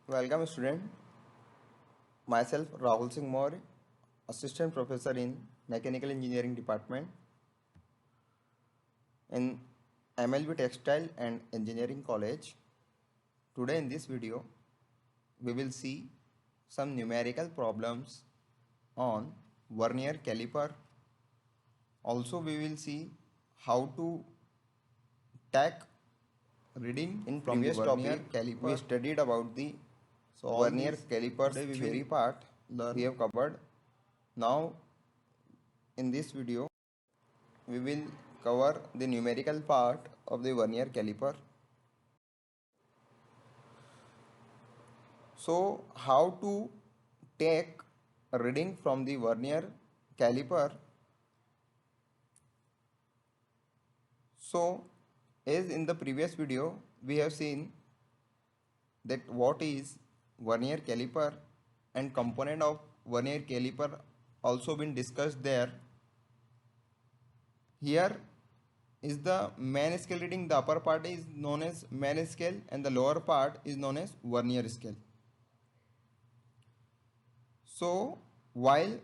Welcome student. Myself Rahul Singh Maurya, Assistant Professor in Mechanical Engineering Department in MLB Textile and Engineering College. Today in this video, we will see some numerical problems on vernier caliper. Also, we will see how to take reading in previous topic caliper. We studied about the vernier calipers theory part. We have covered. Now, in this video, we will cover the numerical part of the vernier caliper. So, how to take a reading from the vernier caliper? So, as in the previous video, we have seen that what is vernier caliper and component of vernier caliper also been discussed there. Here is the main scale reading. The upper part is known as main scale and the lower part is known as vernier scale. So while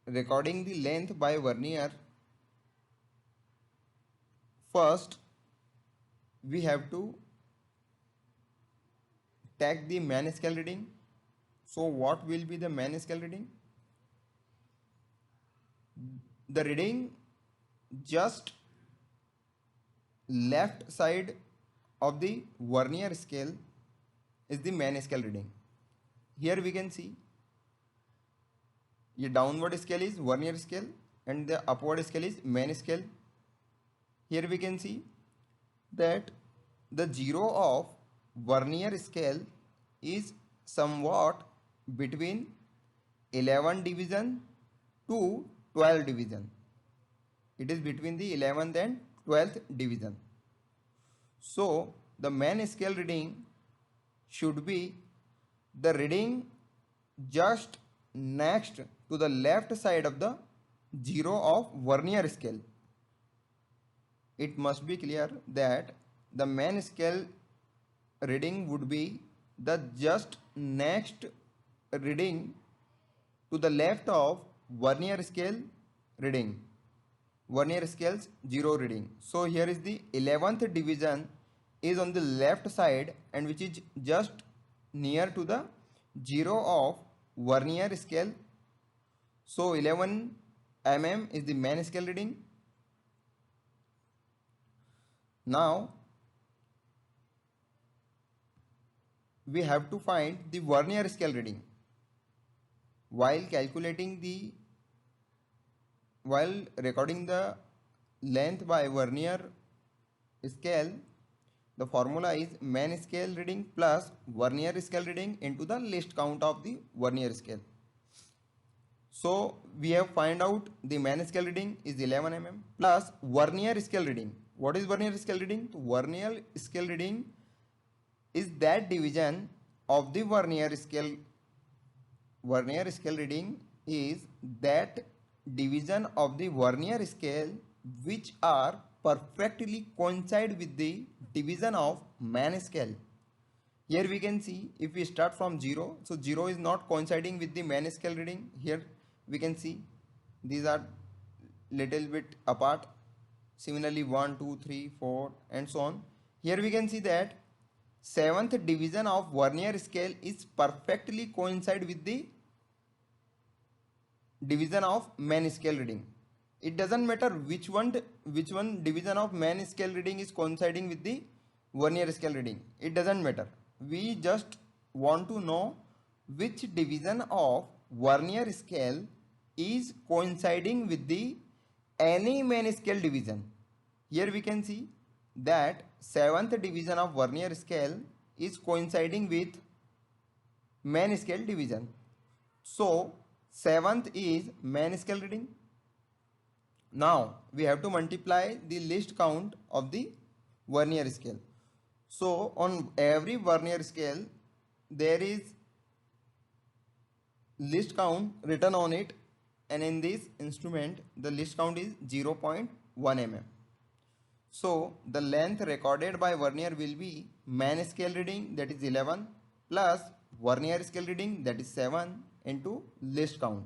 recording the length by vernier, first we have to take the main scale reading. So what will be the main scale reading? The reading just left side of the vernier scale is the main scale reading. Here we can see the downward scale is vernier scale and the upward scale is main scale. Here we can see that the zero of vernier scale is somewhat between 11 division to 12 division. It is between the 11th and 12th division. So the main scale reading should be the reading just next to the left side of the zero of vernier scale. It must be clear that the main scale reading would be the just next reading to the left of vernier scale reading, vernier scale's zero reading. So here is the 11th division is on the left side and which is just near to the zero of vernier scale. So 11 mm is the main scale reading. Now we have to find the vernier scale reading. While recording the length by vernier scale, the formula is main scale reading plus vernier scale reading into the least count of the vernier scale. So we have find out the main scale reading is 11 mm plus vernier scale reading. What is vernier scale reading? Vernier scale reading is that division of the vernier scale. Vernier scale reading is that division of the vernier scale which are perfectly coincide with the division of main scale. Here we can see if we start from 0, so 0 is not coinciding with the main scale reading. Here we can see these are little bit apart. Similarly 1, 2, 3, 4 and so on. Here we can see that 7th division of vernier scale is perfectly coincide with the division of main scale reading. It doesn't matter which one division of main scale reading is coinciding with the vernier scale reading. It doesn't matter. We just want to know which division of vernier scale is coinciding with the any main scale division. Here we can see that 7th division of vernier scale is coinciding with main scale division. So 7th is main scale reading. Now we have to multiply the least count of the vernier scale. So on every vernier scale there is least count written on it, and in this instrument the least count is 0.1 mm. So the length recorded by vernier will be main scale reading, that is 11, plus Vernier scale reading, that is 7 into least count.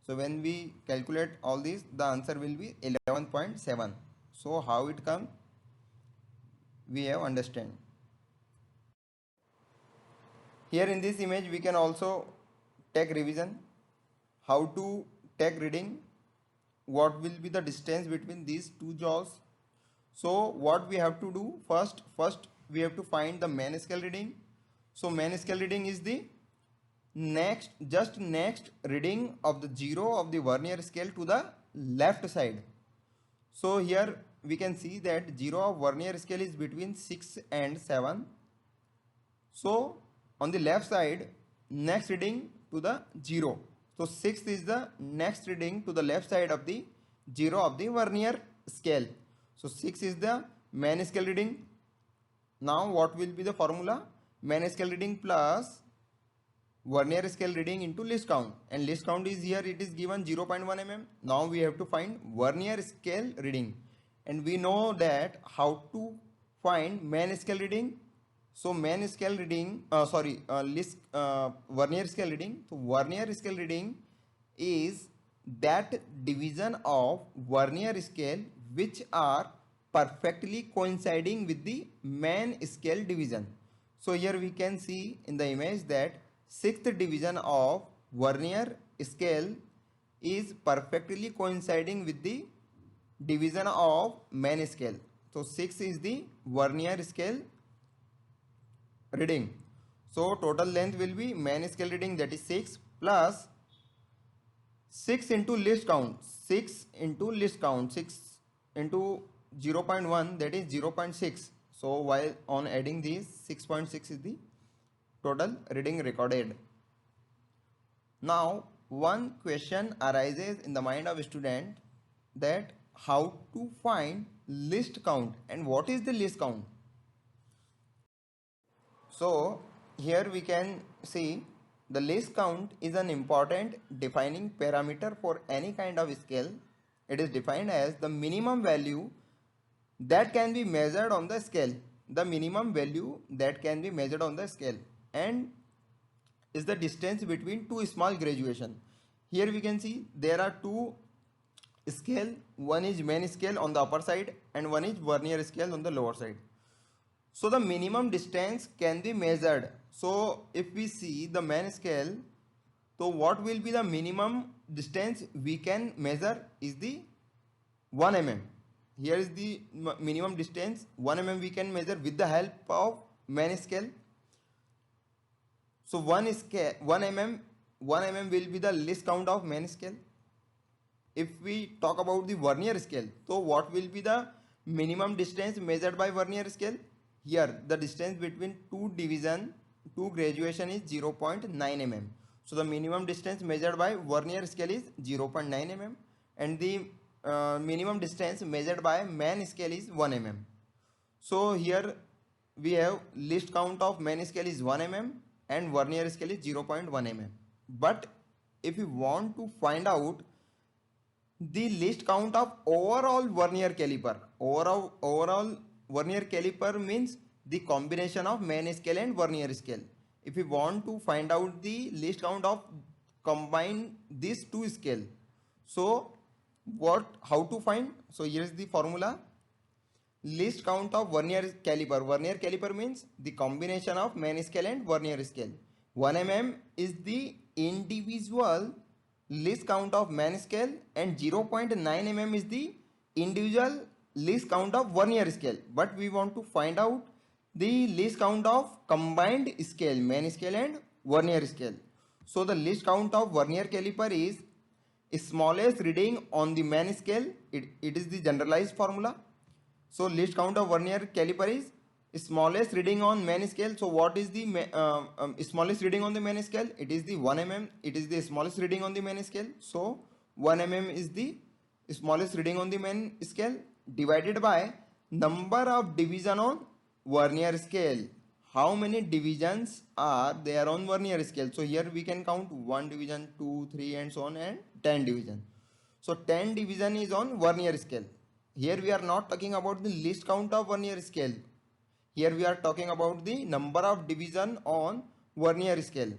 So when we calculate all these, the answer will be 11.7. So how it comes, we have understand. Here in this image we can also take revision how to take reading, what will be the distance between these two jaws. So what we have to do, first we have to find the main scale reading. So main scale reading is the next reading of the zero of the vernier scale to the left side. So here we can see that zero of vernier scale is between 6 and 7. So on the left side, next reading to the 0. So 6 is the next reading to the left side of the 0 of the vernier scale. So 6 is the main scale reading. Now what will be the formula? Main scale reading plus vernier scale reading into least count. And least count is here, it is given 0.1 mm. Now we have to find vernier scale reading. And we know that how to find main scale reading. So main scale reading, vernier scale reading. So vernier scale reading is that division of vernier scale which are perfectly coinciding with the main scale division. So here we can see in the image that sixth division of vernier scale is perfectly coinciding with the division of main scale. So 6 is the vernier scale reading. So total length will be main scale reading, that is 6 plus 6 into least count, 6 into least count, 6 into 0.1, that is 0.6. So while on adding these, 6.6 is the total reading recorded. Now one question arises in the mind of a student, that how to find least count and what is the least count. So here we can see the least count is an important defining parameter for any kind of scale. It is defined as the minimum value that can be measured on the scale. The minimum value that can be measured on the scale and is the distance between two small graduation. Here we can see there are two scale, one is main scale on the upper side and one is vernier scale on the lower side. So the minimum distance can be measured. So if we see the main scale, so what will be the minimum distance we can measure is the 1 mm. Here is the minimum distance 1 mm we can measure with the help of main scale. So 1 mm will be the least count of main scale. If we talk about the vernier scale, so what will be the minimum distance measured by vernier scale? Here the distance between two graduation is 0.9 mm. So the minimum distance measured by vernier scale is 0.9 mm and the minimum distance measured by main scale is 1 mm. So here we have least count of main scale is 1 mm and vernier scale is 0.1 mm. But if you want to find out the least count of overall vernier caliper, overall vernier caliper means the combination of main scale and vernier scale. If we want to find out the least count of combine these two scale, so how to find? So here is the formula. Least count of vernier caliper. Vernier caliper means the combination of main scale and vernier scale. 1 mm is the individual least count of main scale and 0.9 mm is the individual least count of vernier scale. But we want to find out the least count of combined scale, main scale and vernier scale. So the least count of vernier caliper is smallest reading on the main scale. It is the generalized formula. So least count of vernier caliper is smallest reading on main scale. So what is the smallest reading on the main scale? It is the 1 mm. It is the smallest reading on the main scale. So 1 mm is the smallest reading on the main scale divided by number of division on vernier scale. How many divisions are there on vernier scale? So here we can count 1 division, 2, 3 and so on and 10 division. So 10 division is on vernier scale. Here we are not talking about the least count of vernier scale. Here we are talking about the number of division on vernier scale.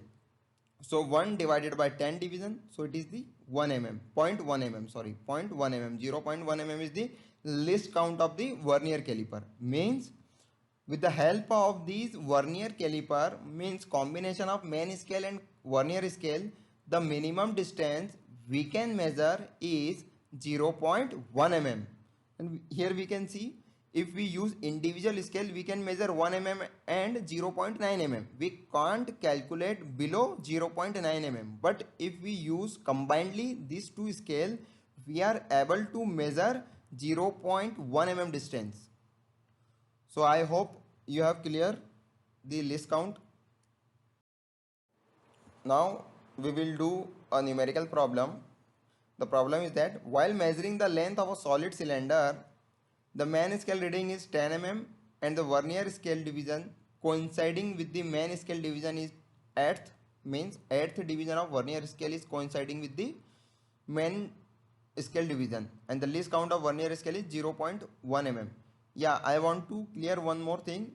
So 1 divided by 10 division, so it is the 1 mm, 0.1 mm, sorry, 0.1 mm, 0.1 mm is the least count of the vernier caliper. Means with the help of these vernier caliper, means combination of main scale and vernier scale, the minimum distance we can measure is 0.1 mm. And here we can see, if we use individual scale, we can measure 1 mm and 0.9 mm. We can't calculate below 0.9 mm. But if we use combinedly these two scale, we are able to measure 0.1 mm distance. So I hope you have clear the list count. Now we will do a numerical problem. The problem is that while measuring the length of a solid cylinder, the main scale reading is 10 mm and the vernier scale division coinciding with the main scale division is 8th, means 8th division of vernier scale is coinciding with the main scale division, and the least count of vernier scale is 0.1 mm. Yeah, I want to clear one more thing.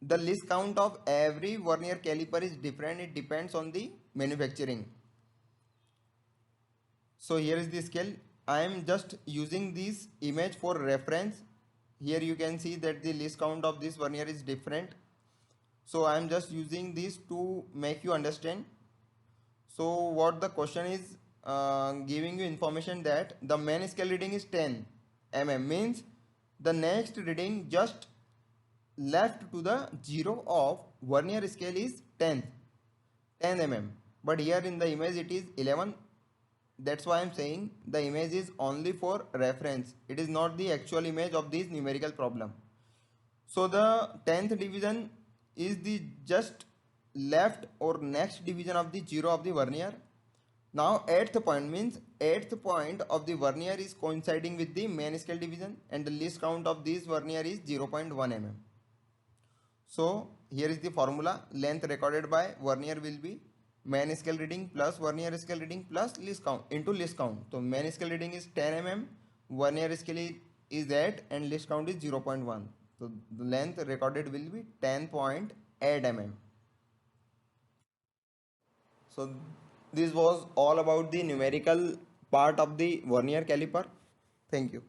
The least count of every vernier caliper is different. It depends on the manufacturing. So here is the scale. I am just using this image for reference. Here you can see that the least count of this vernier is different. So I am just using this to make you understand. So what the question is giving you information that the main scale reading is 10 mm, means the next reading just left to the 0 of vernier scale is 10 mm, but here in the image it is 11. That's why I'm saying the image is only for reference. It is not the actual image of this numerical problem. So the 10th division is the just left or next division of the 0 of the vernier. Now 8th point, means 8th point of the vernier is coinciding with the main scale division, and the least count of this vernier is 0.1 mm. So here is the formula. Length recorded by vernier will be main scale reading plus vernier scale reading plus least count into least count. So main scale reading is 10 mm, vernier scale is 8 and least count is 0.1. So the length recorded will be 10.8 mm. So this was all about the numerical part of the vernier caliper. Thank you.